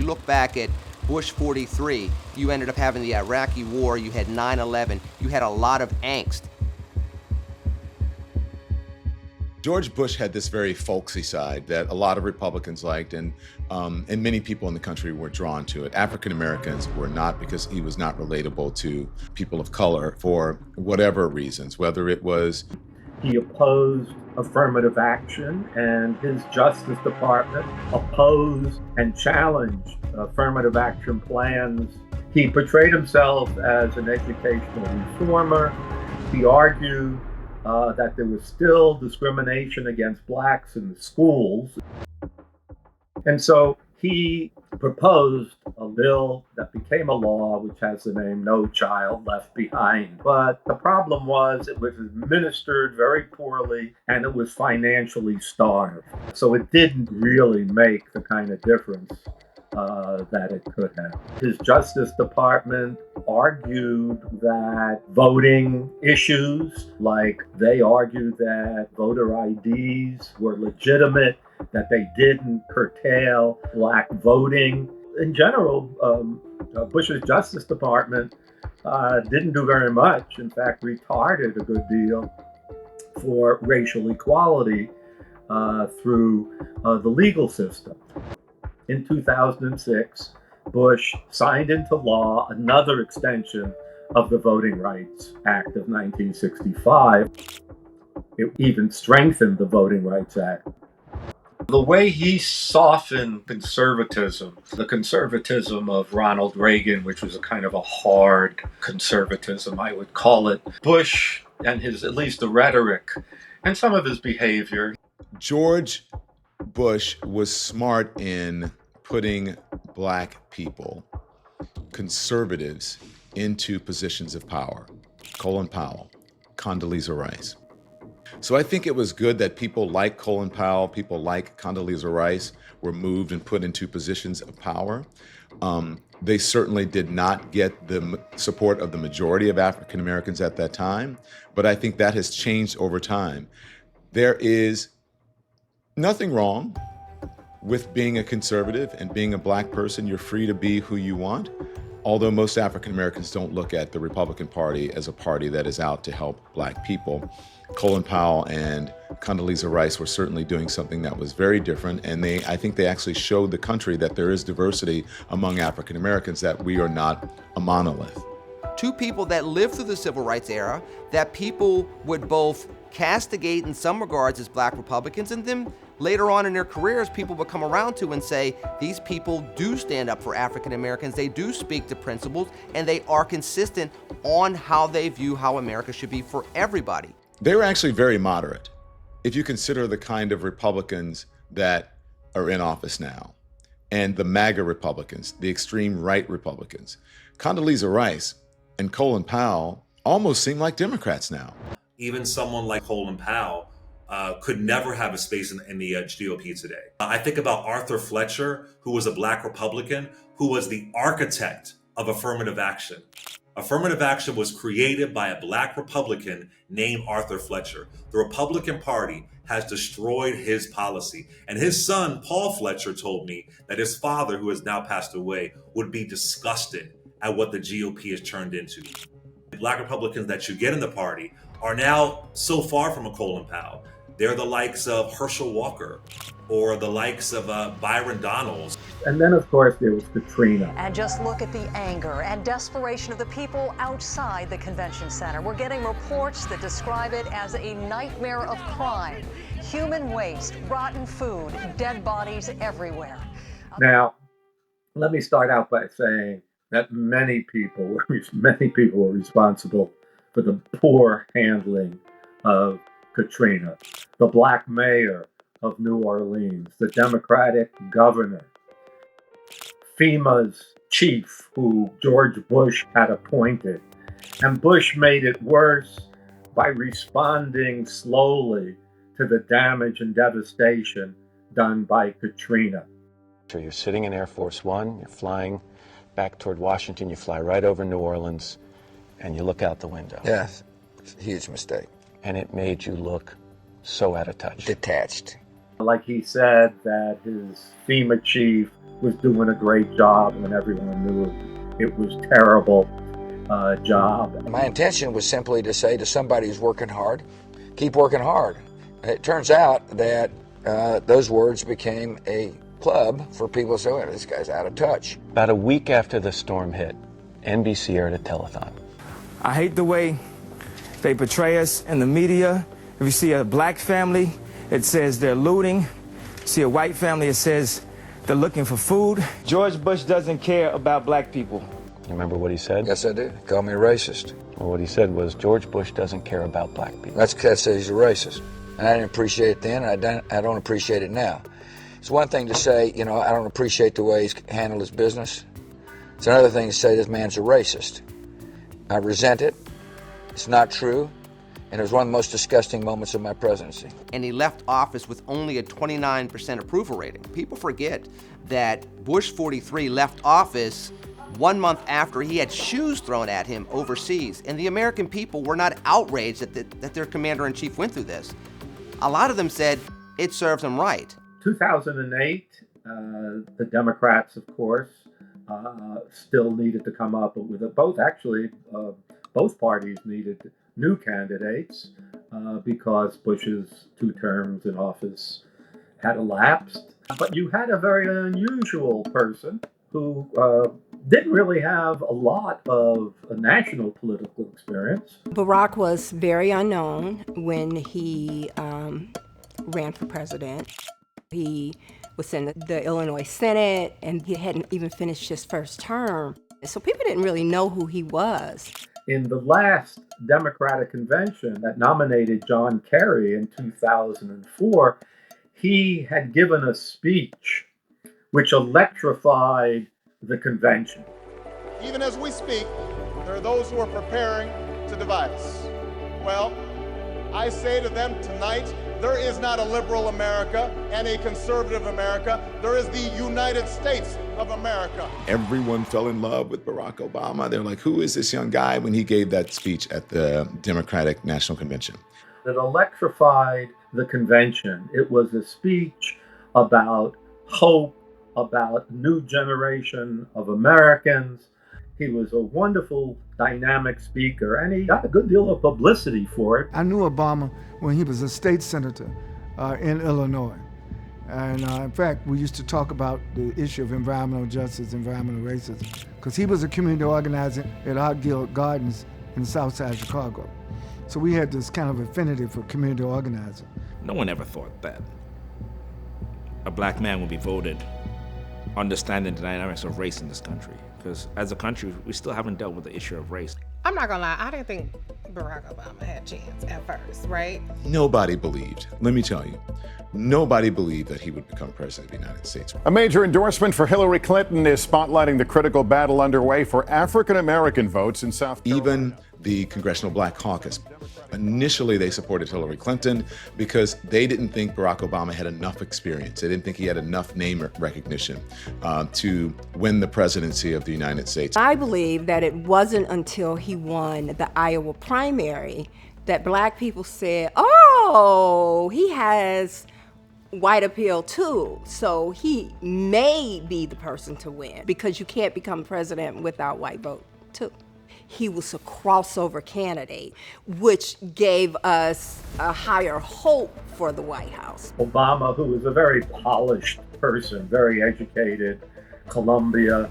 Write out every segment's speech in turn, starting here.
look back at Bush 43, you ended up having the Iraqi war, you had 9/11, you had a lot of angst. George Bush had this very folksy side that a lot of Republicans liked, and many people in the country were drawn to it. African Americans were not, because he was not relatable to people of color for whatever reasons, whether it was he opposed affirmative action, and his Justice Department opposed and challenged affirmative action plans. He portrayed himself as an educational reformer. He argued that there was still discrimination against blacks in the schools. And so he proposed a bill that became a law, which has the name No Child Left Behind. But the problem was it was administered very poorly and it was financially starved. So it didn't really make the kind of difference that it could have. His Justice Department argued that voting issues, like they argued that voter IDs were legitimate, that they didn't curtail black voting. In general, Bush's Justice Department didn't do very much. In fact, retarded a good deal for racial equality through the legal system. In 2006, Bush signed into law another extension of the Voting Rights Act of 1965. It even strengthened the Voting Rights Act. The way he softened conservatism, the conservatism of Ronald Reagan, which was a kind of a hard conservatism, I would call it, Bush and his, at least the rhetoric and some of his behavior. George Bush was smart in putting black people, conservatives, into positions of power. Colin Powell, Condoleezza Rice. So I think it was good that people like Colin Powell, people like Condoleezza Rice were moved and put into positions of power. They certainly did not get the support of the majority of African Americans at that time, but I think that has changed over time. There is nothing wrong with being a conservative and being a black person. You're free to be who you want, although most African Americans don't look at the Republican Party as a party that is out to help black people. Colin Powell and Condoleezza Rice were certainly doing something that was very different, and I think they actually showed the country that there is diversity among African Americans, that we are not a monolith. Two people that lived through the Civil Rights era that people would both castigate in some regards as black Republicans, and then later on in their careers, people would come around to and say, these people do stand up for African Americans, they do speak to principles, and they are consistent on how they view how America should be for everybody. They were actually very moderate. If you consider the kind of Republicans that are in office now, and the MAGA Republicans, the extreme right Republicans, Condoleezza Rice and Colin Powell almost seem like Democrats now. Even someone like Colin Powell could never have a space in the GOP today. I think about Arthur Fletcher, who was a black Republican, who was the architect of affirmative action. Affirmative action was created by a black Republican named Arthur Fletcher. The Republican Party has destroyed his policy. And his son, Paul Fletcher, told me that his father, who has now passed away, would be disgusted at what the GOP has turned into. The black Republicans that you get in the party are now so far from a Colin Powell. They're the likes of Herschel Walker or the likes of Byron Donalds. And then, of course, there was Katrina. And just look at the anger and desperation of the people outside the convention center. We're getting reports that describe it as a nightmare of crime. Human waste, rotten food, dead bodies everywhere. Now, let me start out by saying that many people were responsible for the poor handling of Katrina. The black mayor of New Orleans, the Democratic governor, FEMA's chief, who George Bush had appointed. And Bush made it worse by responding slowly to the damage and devastation done by Katrina. So you're sitting in Air Force One, you're flying back toward Washington, you fly right over New Orleans, and you look out the window. Yes, it's a huge mistake. And it made you look so out of touch. Detached. Like he said that his FEMA chief was doing a great job when everyone knew it was terrible job. My intention was simply to say to somebody who's working hard, keep working hard. It turns out that those words became a club for people to say, well, this guy's out of touch. About a week after the storm hit, NBC aired a telethon. I hate the way they portray us in the media. If you see a black family, it says they're looting. See a white family, it says they're looking for food. George Bush doesn't care about black people. You remember what he said? Yes, I do. Call me a racist. Well, what he said was George Bush doesn't care about black people. That says he's a racist. And I didn't appreciate it then, and I don't appreciate it now. It's one thing to say, I don't appreciate the way he's handled his business. It's another thing to say this man's a racist. I resent it. It's not true. And it was one of the most disgusting moments of my presidency. And he left office with only a 29% approval rating. People forget that Bush 43 left office 1 month after he had shoes thrown at him overseas. And the American people were not outraged that their commander-in-chief went through this. A lot of them said it serves him right. 2008, the Democrats, of course, still needed to come up with it. Both parties needed new candidates because Bush's 2 terms in office had elapsed. But you had a very unusual person who didn't really have a lot of national political experience. Barack was very unknown when he ran for president. He was in the Illinois Senate, and he hadn't even finished his first term. So people didn't really know who he was. In the last Democratic convention that nominated John Kerry in 2004, he had given a speech which electrified the convention. Even as we speak, there are those who are preparing to divide us. Well, I say to them tonight, there is not a liberal America and a conservative America. There is the United States of America. Everyone fell in love with Barack Obama. They're like, who is this young guy, when he gave that speech at the Democratic National Convention? It electrified the convention. It was a speech about hope, about a new generation of Americans. He was a wonderful, dynamic speaker, and he got a good deal of publicity for it. I knew Obama when he was a state senator in Illinois. And in fact, we used to talk about the issue of environmental justice, environmental racism, because he was a community organizer at Art Guild Gardens in the south side of Chicago. So we had this kind of affinity for community organizing. No one ever thought that a black man would be voted understanding the dynamics of race in this country. Because as a country, we still haven't dealt with the issue of race. I'm not gonna lie, I didn't think Barack Obama had a chance at first, right? Nobody believed, let me tell you, nobody believed that he would become president of the United States. A major endorsement for Hillary Clinton is spotlighting the critical battle underway for African-American votes in South Carolina. Even the Congressional Black Caucus, initially they supported Hillary Clinton because they didn't think Barack Obama had enough experience. They didn't think he had enough name recognition to win the presidency of the United States. I believe that it wasn't until he won the Iowa primary that black people said, oh, he has white appeal too, so he may be the person to win, because you can't become president without white vote too. He was a crossover candidate, which gave us a higher hope for the White House. Obama, who was a very polished person, very educated, Columbia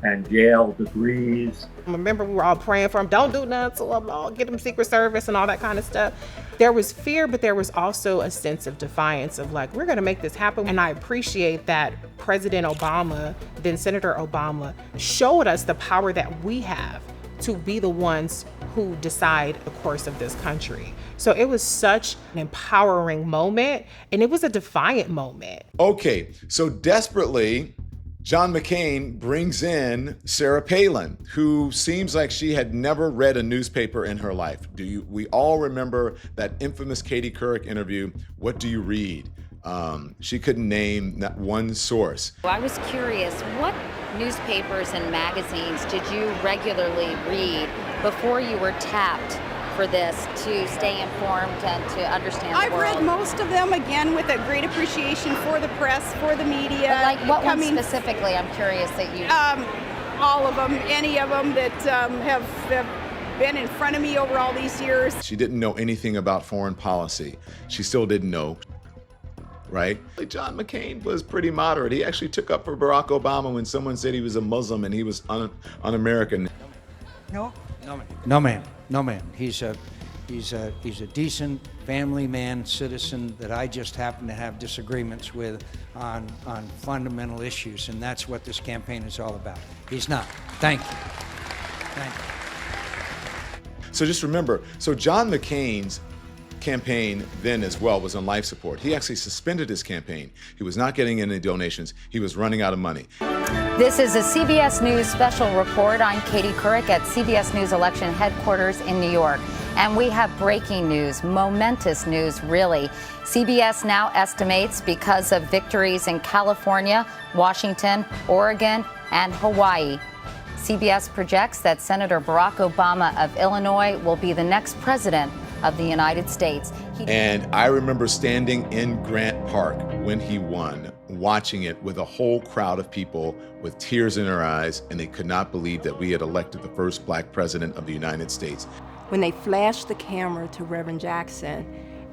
and Yale degrees. Remember, we were all praying for him, don't do nothing to him, Lord, get him Secret Service and all that kind of stuff. There was fear, but there was also a sense of defiance of like, we're gonna make this happen. And I appreciate that President Obama, then Senator Obama, showed us the power that we have to be the ones who decide the course of this country. So it was such an empowering moment, and it was a defiant moment. Okay, so desperately, John McCain brings in Sarah Palin, who seems like she had never read a newspaper in her life. We all remember that infamous Katie Couric interview, "What do you read?" She couldn't name not one source. I was curious, what newspapers and magazines did you regularly read before you were tapped for this to stay informed and to understand the I've world? read most of them, again, with a great appreciation for the press, for the media. But like what one specifically? I'm curious that you... all of them, any of them that have been in front of me over all these years. She didn't know anything about foreign policy. She still didn't know, right? John McCain was pretty moderate. He actually took up for Barack Obama when someone said he was a Muslim and he was un-American. No, ma'am. He's a decent family man, citizen that I just happen to have disagreements with on fundamental issues, and that's what this campaign is all about. He's not. Thank you. Thank you. So just remember, so John McCain's campaign then as well was on life support. He actually suspended his campaign. He was not getting any donations. He was running out of money. This is a CBS News special report. I'm Katie Couric at CBS News election headquarters in New York. And we have breaking news, momentous news, really. CBS now estimates because of victories in California, Washington, Oregon, and Hawaii. CBS projects that Senator Barack Obama of Illinois will be the next president of the United States. And I remember standing in Grant Park when he won, watching it with a whole crowd of people with tears in their eyes, and they could not believe that we had elected the first black president of the United States. When they flashed the camera to Reverend Jackson,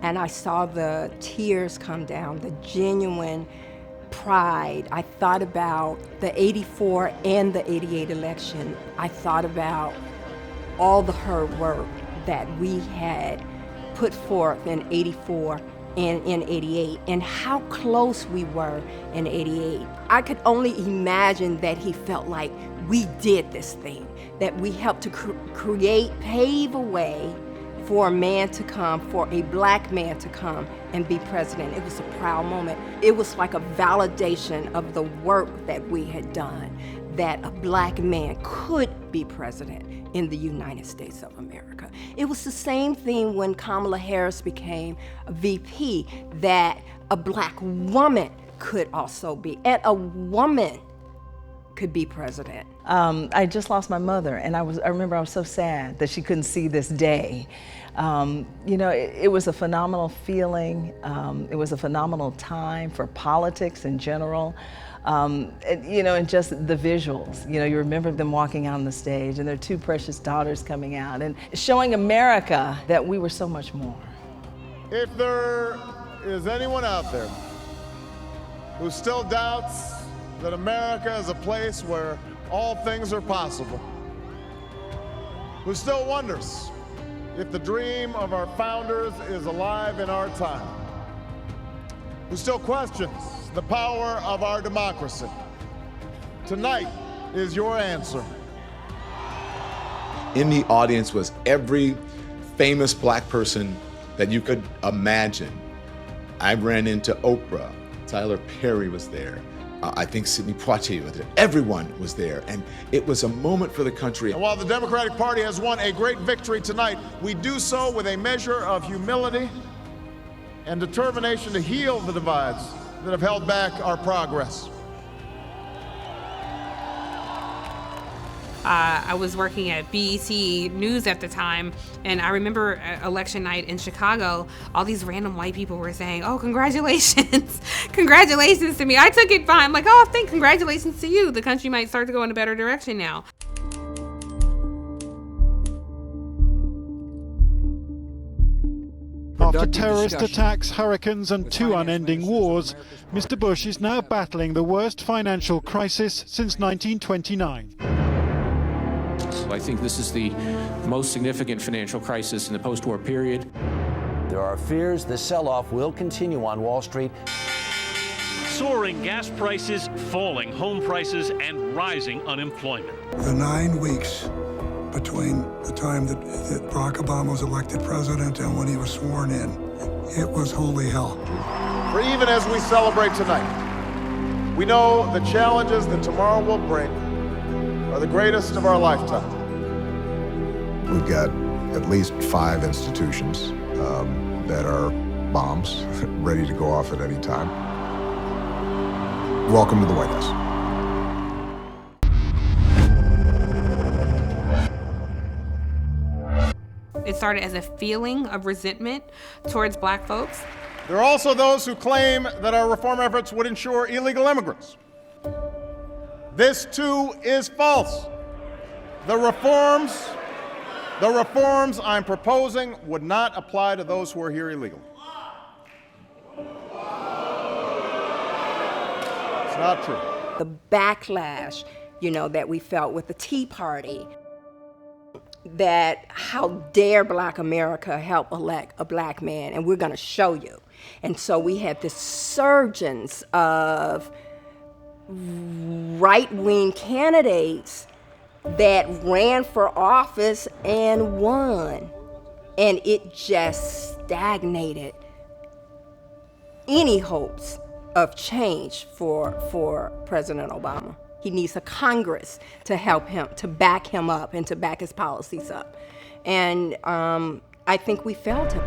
and I saw the tears come down, the genuine pride, I thought about the 84 and the 88 election. I thought about all the hard work that we had put forth in 84 and in 88, and how close we were in 88. I could only imagine that he felt like we did this thing, that we helped to pave a way for a man to come, for a black man to come and be president. It was a proud moment. It was like a validation of the work that we had done, that a black man could be president in the United States of America. It was the same thing when Kamala Harris became a VP, that a black woman could also be, and a woman could be president. I just lost my mother, and I remember I was so sad that she couldn't see this day. It was a phenomenal feeling. It was a phenomenal time for politics in general. And just the visuals. You remember them walking out on the stage and their two precious daughters coming out and showing America that we were so much more. If there is anyone out there who still doubts that America is a place where all things are possible, who still wonders if the dream of our founders is alive in our time, who still questions the power of our democracy, tonight is your answer. In the audience was every famous black person that you could imagine. I ran into Oprah, Tyler Perry was there. I think Sidney Poitier was there. Everyone was there, and it was a moment for the country. And while the Democratic Party has won a great victory tonight, we do so with a measure of humility and determination to heal the divides that have held back our progress. I was working at BET News at the time, and I remember election night in Chicago, all these random white people were saying, "Oh, congratulations, congratulations to me." I took it fine, like, "Oh, congratulations to you. The country might start to go in a better direction now." After terrorist attacks, hurricanes, and two unending wars, Mr. Bush is now battling the worst financial crisis since 1929. I think this is the most significant financial crisis in the post-war period. There are fears the sell-off will continue on Wall Street. Soaring gas prices, falling home prices, and rising unemployment. The 9 weeks between the time that Barack Obama was elected president and when he was sworn in, it was holy hell. For even as we celebrate tonight, we know the challenges that tomorrow will bring are the greatest of our lifetime. We've got at least 5 institutions that are bombs ready to go off at any time. Welcome to the White House. It started as a feeling of resentment towards black folks. There are also those who claim that our reform efforts would ensure illegal immigrants. This too is false. The reforms I'm proposing would not apply to those who are here illegally. It's not true. The backlash, that we felt with the Tea Party, that how dare Black America help elect a black man, and we're gonna show you. And so we had this surgence of right-wing candidates that ran for office and won. And it just stagnated any hopes of change for President Obama. He needs a Congress to help him, to back him up and to back his policies up. And I think we failed him.